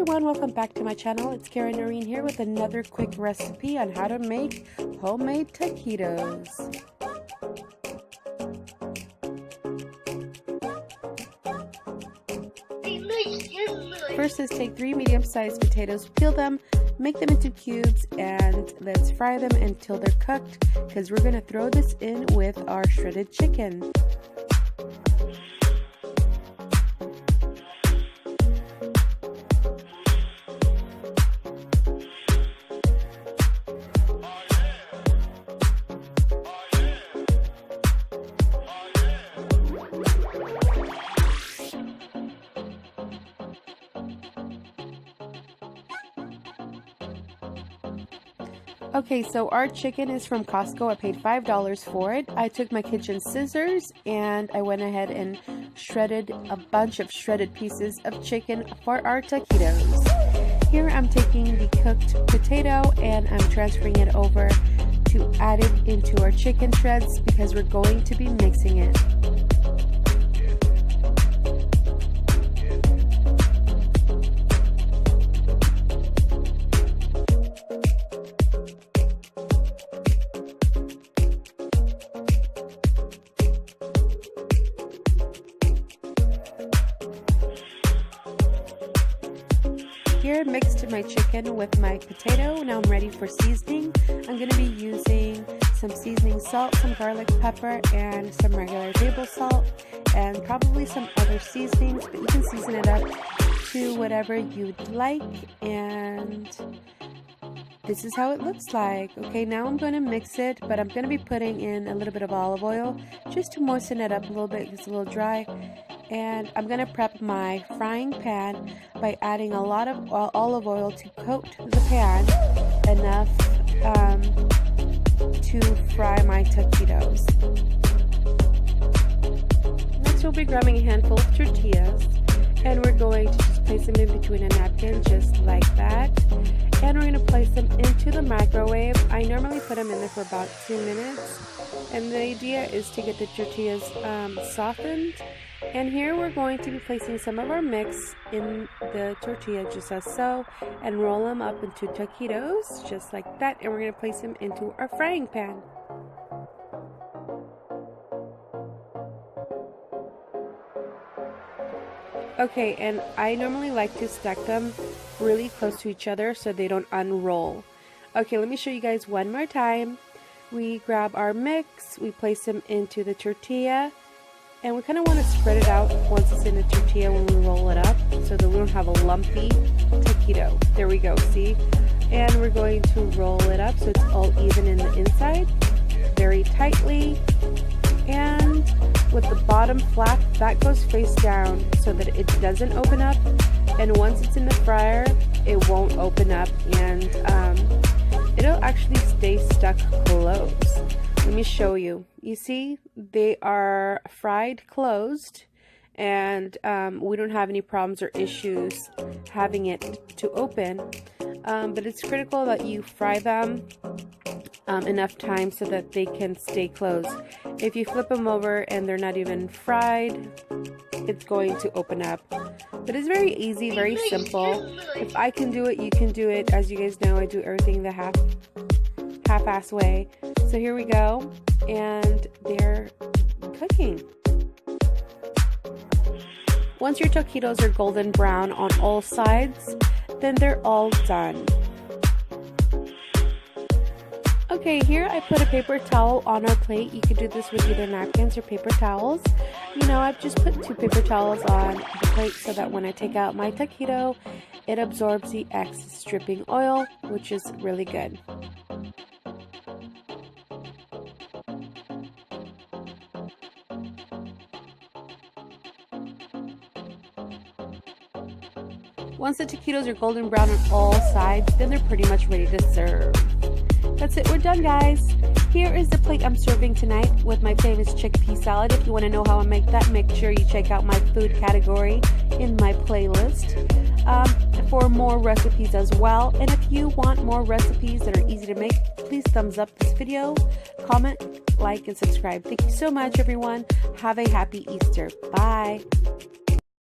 everyone, welcome back to my channel. It's Karen Noreen here with another quick recipe on how to make homemade taquitos. First, let's take 3 medium-sized potatoes, peel them, make them into cubes, and let's fry them until they're cooked because we're going to throw this in with our shredded chicken. Okay, so our chicken is from Costco. I paid $5 for it. I took my kitchen scissors and I went ahead and shredded a bunch of shredded pieces of chicken for our taquitos. Here I'm taking the cooked potato and I'm transferring it over to add it into our chicken shreds because we're going to be mixing it. Here, mixed my chicken with my potato. Now I'm ready for seasoning. I'm going to be using some seasoning salt, some garlic pepper, and some regular table salt, and probably some other seasonings, but you can season it up to whatever you'd like. And this is how it looks like. Okay, now I'm going to mix it, but I'm going to be putting in a little bit of olive oil just to moisten it up a little bit. It's a little dry. And I'm going to prep my frying pan by adding a lot of olive oil to coat the pan enough to fry my taquitos. Next, we'll be grabbing a handful of tortillas, and we're going to just place them in between a napkin just like that. And we're going to place them into the microwave. I normally put them in there for about 2 minutes, and the idea is to get the tortillas softened. And here we're going to be placing some of our mix in the tortilla just as so, and roll them up into taquitos just like that, and we're going to place them into our frying pan. Okay, and I normally like to stack them really close to each other so they don't unroll. Okay, let me show you guys one more time. We grab our mix, we place them into the tortilla, and we kind of want to spread it out once it's in the tortilla when we roll it up so that we don't have a lumpy taquito. There we go, see? And we're going to roll it up so it's all even in the inside, very tightly. And with the bottom flat, that goes face down so that it doesn't open up. And once it's in the fryer, it won't open up, and it'll actually stay stuck closed. Let me show you. You see, they are fried closed, and we don't have any problems or issues having it to open. But it's critical that you fry them enough time so that they can stay closed. If you flip them over and they're not even fried, it's going to open up. But it's very easy, very simple. If I can do it, you can do it. As you guys know, I do everything the half-ass way. So here we go, and they're cooking. Once your taquitos are golden brown on all sides, then they're all done. Okay, here I put a paper towel on our plate. You could do this with either napkins or paper towels. You know, I've just put 2 paper towels on the plate so that when I take out my taquito, it absorbs the excess dripping oil, which is really good. Once the taquitos are golden brown on all sides, then they're pretty much ready to serve. That's it, we're done, guys. Here is the plate I'm serving tonight with my famous chickpea salad. If you want to know how I make that, make sure you check out my food category in my playlist for more recipes as well. And if you want more recipes that are easy to make, please thumbs up this video, comment, like, and subscribe. Thank you so much, everyone. Have a happy Easter. Bye.